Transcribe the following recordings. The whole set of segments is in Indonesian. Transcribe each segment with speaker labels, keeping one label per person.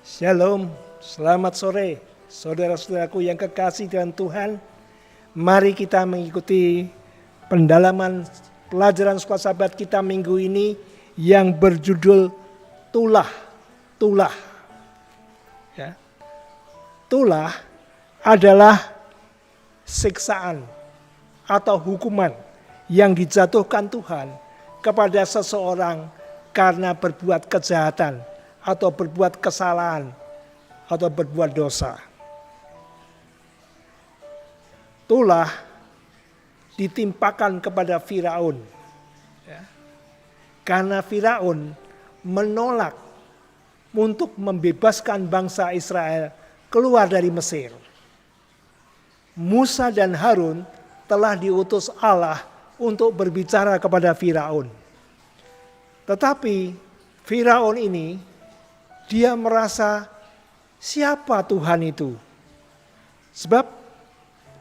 Speaker 1: Shalom, selamat sore saudara-saudaraku yang kekasih dalam Tuhan. Mari kita mengikuti pendalaman pelajaran sekolah sahabat kita minggu ini yang berjudul Tulah. Ya. Tulah adalah siksaan atau hukuman yang dijatuhkan Tuhan kepada seseorang karena berbuat kejahatan atau berbuat kesalahan atau berbuat dosa. Tulah ditimpakan kepada Firaun, ya. Karena Firaun menolak untuk membebaskan bangsa Israel keluar dari Mesir. Musa dan Harun telah diutus Allah untuk berbicara kepada Firaun. Tetapi Firaun ini dia merasa siapa Tuhan itu? Sebab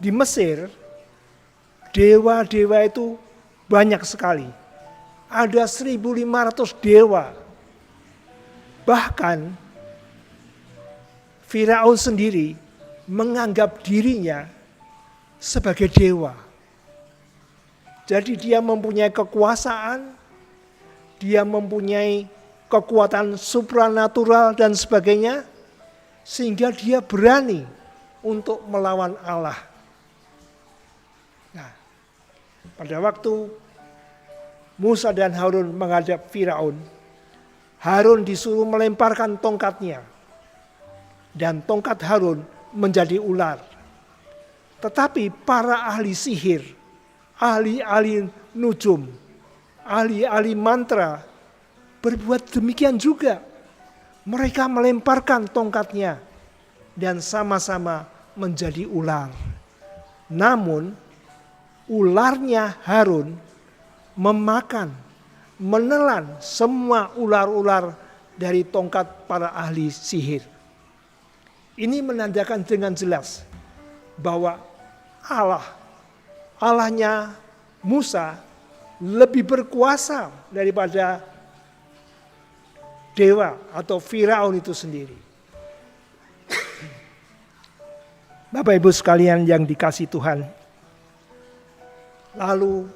Speaker 1: di Mesir dewa-dewa itu banyak sekali. Ada 1.500 dewa. Bahkan Firaun sendiri menganggap dirinya sebagai dewa. Jadi dia mempunyai kekuasaan, dia mempunyai kekuatan supranatural dan sebagainya, sehingga dia berani untuk melawan Allah. Nah, pada waktu Musa dan Harun menghadap Firaun, Harun disuruh melemparkan tongkatnya, dan tongkat Harun menjadi ular. Tetapi para ahli sihir, ahli-ahli nujum, ahli-ahli mantra berbuat demikian juga. Mereka melemparkan tongkatnya dan sama-sama menjadi ular. Namun ularnya Harun memakan, menelan semua ular-ular dari tongkat para ahli sihir. Ini menandakan dengan jelas bahwa Allahnya Musa lebih berkuasa daripada dewa atau Firaun itu sendiri. Bapak Ibu sekalian yang dikasihi Tuhan. Lalu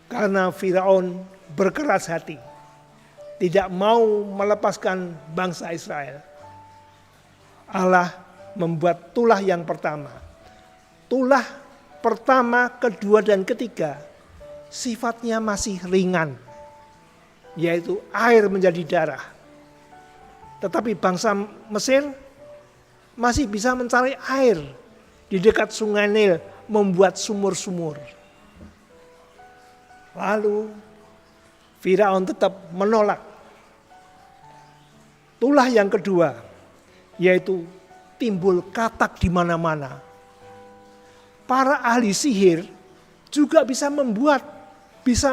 Speaker 1: karena Firaun berkeras hati, tidak mau melepaskan bangsa Israel, Allah membuat tulah yang pertama. Tulah pertama, kedua, dan ketiga sifatnya masih ringan, yaitu air menjadi darah. Tetapi bangsa Mesir masih bisa mencari air di dekat sungai Nil, membuat sumur-sumur. Lalu Firaun tetap menolak. Tulah yang kedua, yaitu timbul katak di mana-mana. Para ahli sihir juga bisa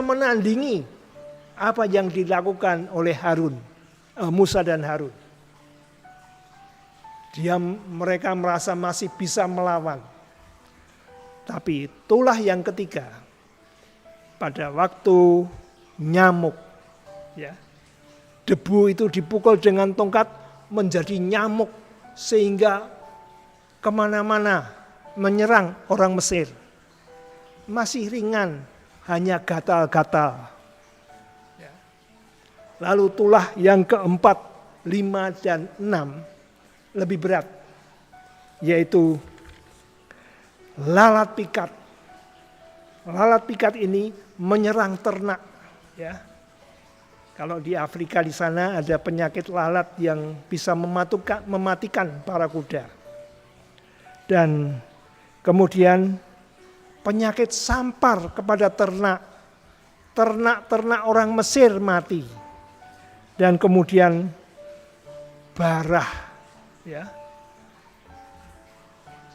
Speaker 1: menandingi apa yang dilakukan oleh Musa dan Harun. Mereka merasa masih bisa melawan. Tapi tulah yang ketiga, pada waktu nyamuk, ya, debu itu dipukul dengan tongkat menjadi nyamuk sehingga kemana-mana menyerang orang Mesir. Masih ringan, hanya gatal-gatal. Lalu tulah yang keempat, 5 dan 6 lebih berat, yaitu lalat pikat. Lalat pikat ini menyerang ternak. Ya. Kalau di Afrika di sana ada penyakit lalat yang bisa mematikan para kuda. Dan kemudian penyakit sampar kepada ternak. Ternak orang Mesir mati. Dan kemudian barah, ya,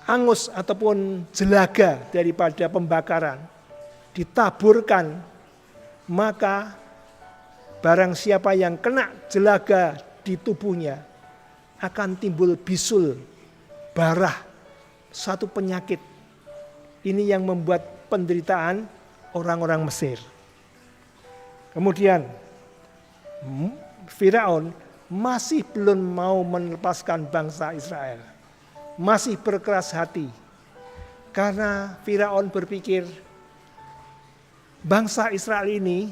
Speaker 1: angus ataupun jelaga daripada pembakaran ditaburkan, maka barang siapa yang kena jelaga di tubuhnya akan timbul bisul, barah, satu penyakit. Ini yang membuat penderitaan orang-orang Mesir. Kemudian Firaun masih belum mau melepaskan bangsa Israel. Masih berkeras hati. Karena Firaun berpikir bangsa Israel ini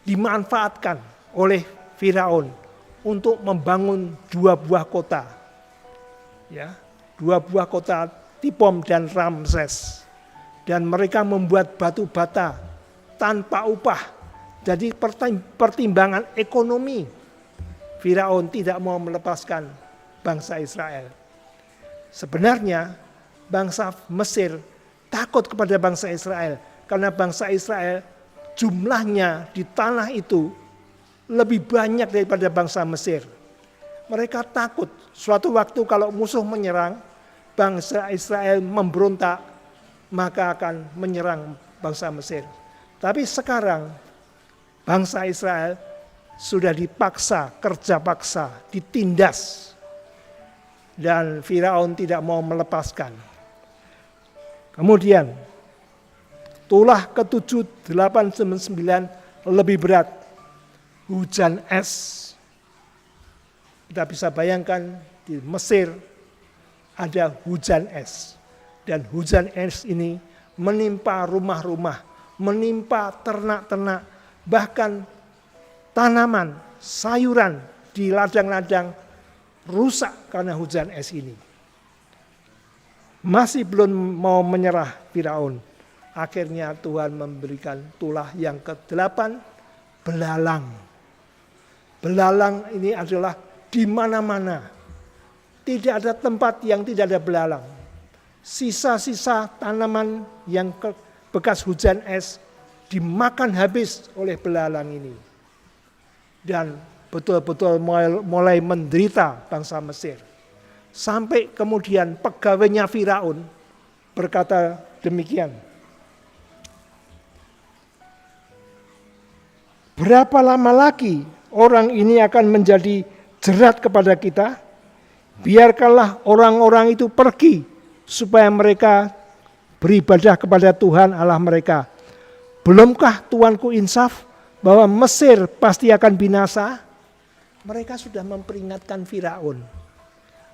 Speaker 1: dimanfaatkan oleh Firaun untuk membangun 2 buah kota. Ya, 2 buah kota Tipom dan Ramses. Dan mereka membuat batu bata tanpa upah. Jadi pertimbangan ekonomi, Firaun tidak mau melepaskan bangsa Israel. Sebenarnya bangsa Mesir takut kepada bangsa Israel. Karena bangsa Israel jumlahnya di tanah itu lebih banyak daripada bangsa Mesir. Mereka takut suatu waktu kalau musuh menyerang, bangsa Israel memberontak, maka akan menyerang bangsa Mesir. Tapi sekarang bangsa Israel sudah dipaksa, kerja paksa, ditindas. Dan Firaun tidak mau melepaskan. Kemudian tulah ke-7, 8, 9 lebih berat. Hujan es. Kita bisa bayangkan di Mesir ada hujan es. Dan hujan es ini menimpa rumah-rumah, menimpa ternak-ternak, bahkan tanaman, sayuran di ladang-ladang rusak karena hujan es ini. Masih belum mau menyerah Firaun. Akhirnya Tuhan memberikan tulah yang ke-8, belalang. Belalang ini adalah di mana-mana. Tidak ada tempat yang tidak ada belalang. Sisa-sisa tanaman yang bekas hujan es dimakan habis oleh belalang ini. Dan betul-betul mulai menderita bangsa Mesir. Sampai kemudian pegawainya Firaun berkata demikian. Berapa lama lagi orang ini akan menjadi jerat kepada kita? Biarkanlah orang-orang itu pergi supaya mereka beribadah kepada Tuhan Allah mereka. Belumkah Tuanku insaf bahwa Mesir pasti akan binasa? Mereka sudah memperingatkan Firaun.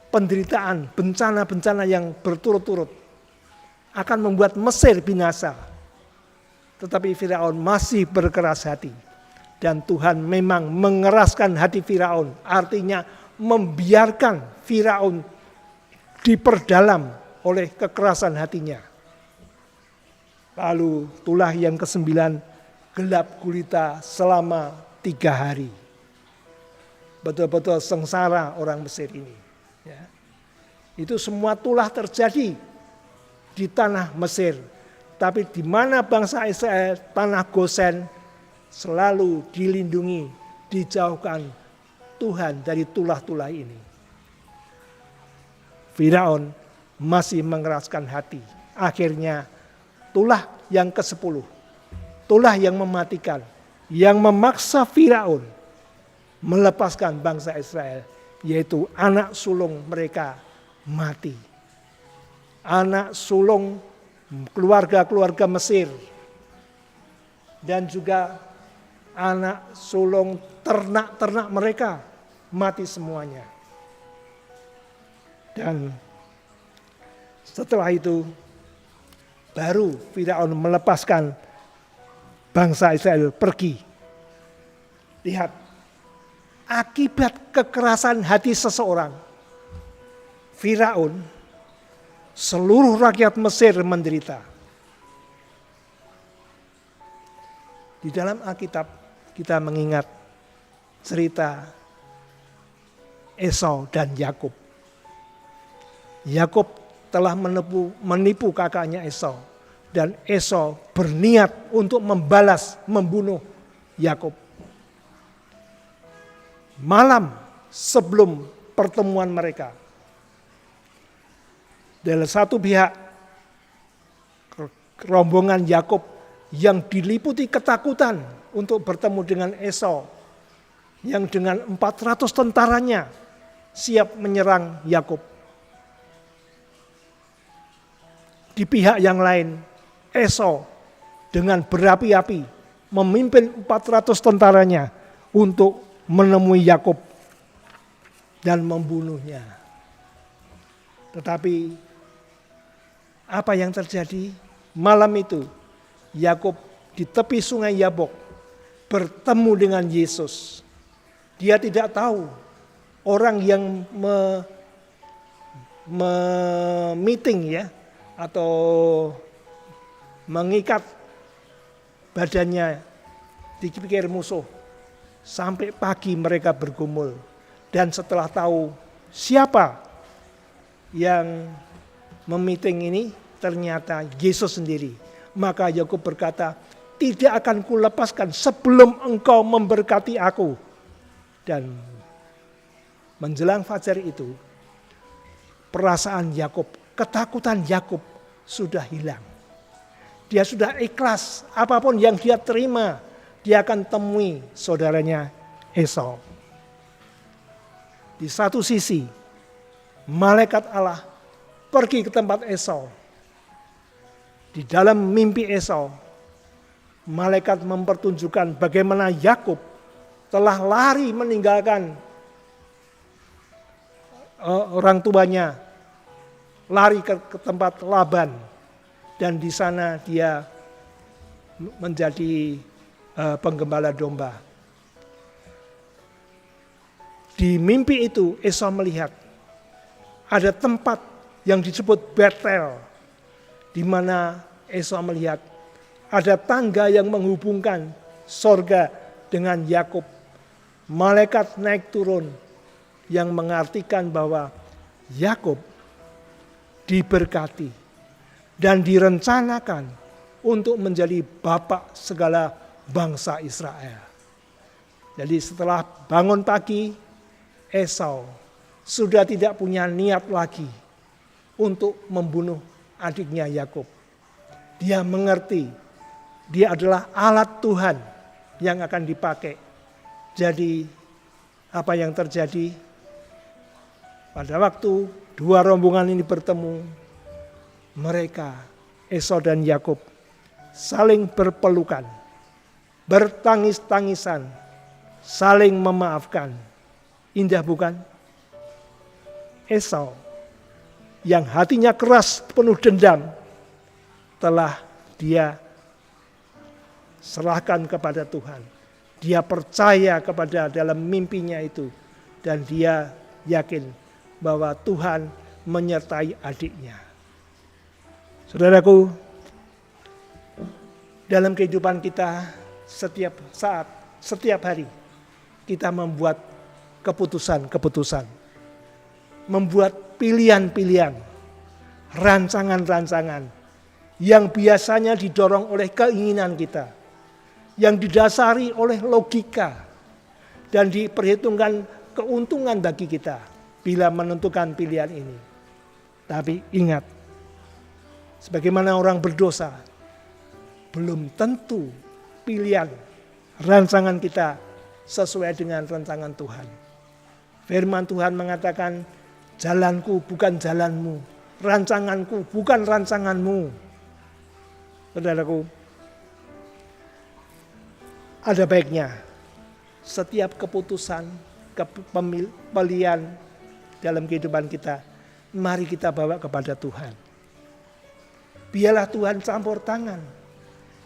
Speaker 1: Penderitaan, bencana-bencana yang berturut-turut akan membuat Mesir binasa. Tetapi Firaun masih berkeras hati. Dan Tuhan memang mengeraskan hati Firaun. Artinya membiarkan Firaun diperdalam oleh kekerasan hatinya. Lalu tulah yang ke-9 gelap gulita selama 3 hari. Betul-betul sengsara orang Mesir ini. Ya. Itu semua tulah terjadi di tanah Mesir. Tapi di mana bangsa Israel, tanah Gosen, selalu dilindungi, dijauhkan Tuhan dari tulah-tulah ini. Firaun masih mengeraskan hati. Akhirnya tulah yang ke-10, tulah yang mematikan, yang memaksa Firaun melepaskan bangsa Israel, yaitu anak sulung mereka mati. Anak sulung keluarga-keluarga Mesir dan juga anak sulung ternak-ternak mereka mati semuanya. Dan setelah itu baru Firaun melepaskan bangsa Israel pergi. Lihat, akibat kekerasan hati seseorang, Firaun, seluruh rakyat Mesir menderita. Di dalam Alkitab kita mengingat cerita Esau dan Yakub. Yakub telah menipu kakaknya Esau. Dan Esau berniat untuk membalas, membunuh Yakub. Malam sebelum pertemuan mereka, dari satu pihak rombongan Yakub yang diliputi ketakutan untuk bertemu dengan Esau, yang dengan 400 tentaranya siap menyerang Yakub. Di pihak yang lain, Esau dengan berapi-api memimpin 400 tentaranya untuk menemui Yakub dan membunuhnya. Tetapi apa yang terjadi? Malam itu Yakub di tepi sungai Yabok bertemu dengan Yesus. Dia tidak tahu orang yang meeting ya, atau mengikat badannya dipikir musuh. Sampai pagi mereka bergumul. Dan setelah tahu siapa yang meeting ini, ternyata Yesus sendiri. Maka Yakub berkata, tidak akan kulepaskan sebelum engkau memberkati aku. Dan menjelang fajar itu, perasaan Yakub, ketakutan Yakub sudah hilang. Dia sudah ikhlas, apapun yang dia terima, dia akan temui saudaranya Esau. Di satu sisi, malaikat Allah pergi ke tempat Esau. Di dalam mimpi Esau, malaikat mempertunjukkan bagaimana Yakub telah lari meninggalkan orang tuanya, lari ke tempat Laban, dan di sana dia menjadi penggembala domba. Di mimpi itu Esau melihat ada tempat yang disebut Betel, di mana Esau melihat ada tangga yang menghubungkan sorga dengan Yakub. Malaikat naik turun yang mengartikan bahwa Yakub diberkati dan direncanakan untuk menjadi bapak segala bangsa Israel. Jadi setelah bangun pagi, Esau sudah tidak punya niat lagi untuk membunuh adiknya Yakub. Dia mengerti dia adalah alat Tuhan yang akan dipakai. Jadi apa yang terjadi? Pada waktu dua rombongan ini bertemu, mereka, Esau dan Yakub, saling berpelukan, bertangis-tangisan, saling memaafkan. Indah bukan? Esau yang hatinya keras penuh dendam telah dia serahkan kepada Tuhan. Dia percaya kepada dalam mimpinya itu dan dia yakin bahwa Tuhan menyertai adiknya. Saudaraku, dalam kehidupan kita setiap saat, setiap hari kita membuat keputusan-keputusan, membuat pilihan-pilihan, rancangan-rancangan yang biasanya didorong oleh keinginan kita, yang didasari oleh logika dan diperhitungkan keuntungan bagi kita bila menentukan pilihan ini. Tapi ingat, sebagaimana orang berdosa, belum tentu pilihan rancangan kita sesuai dengan rancangan Tuhan. Firman Tuhan mengatakan, jalanku bukan jalanmu, rancanganku bukan rancanganmu. Saudaraku, ada baiknya setiap keputusan, pilihan dalam kehidupan kita, mari kita bawa kepada Tuhan. Biarlah Tuhan campur tangan,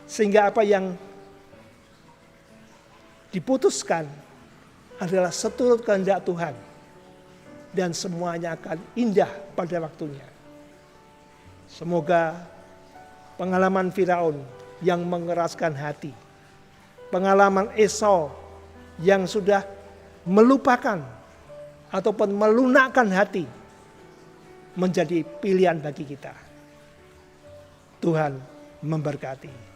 Speaker 1: sehingga apa yang diputuskan adalah seturut kehendak Tuhan. Dan semuanya akan indah pada waktunya. Semoga pengalaman Firaun yang mengeraskan hati, pengalaman Esau yang sudah melupakan ataupun melunakkan hati, menjadi pilihan bagi kita. Tuhan memberkati.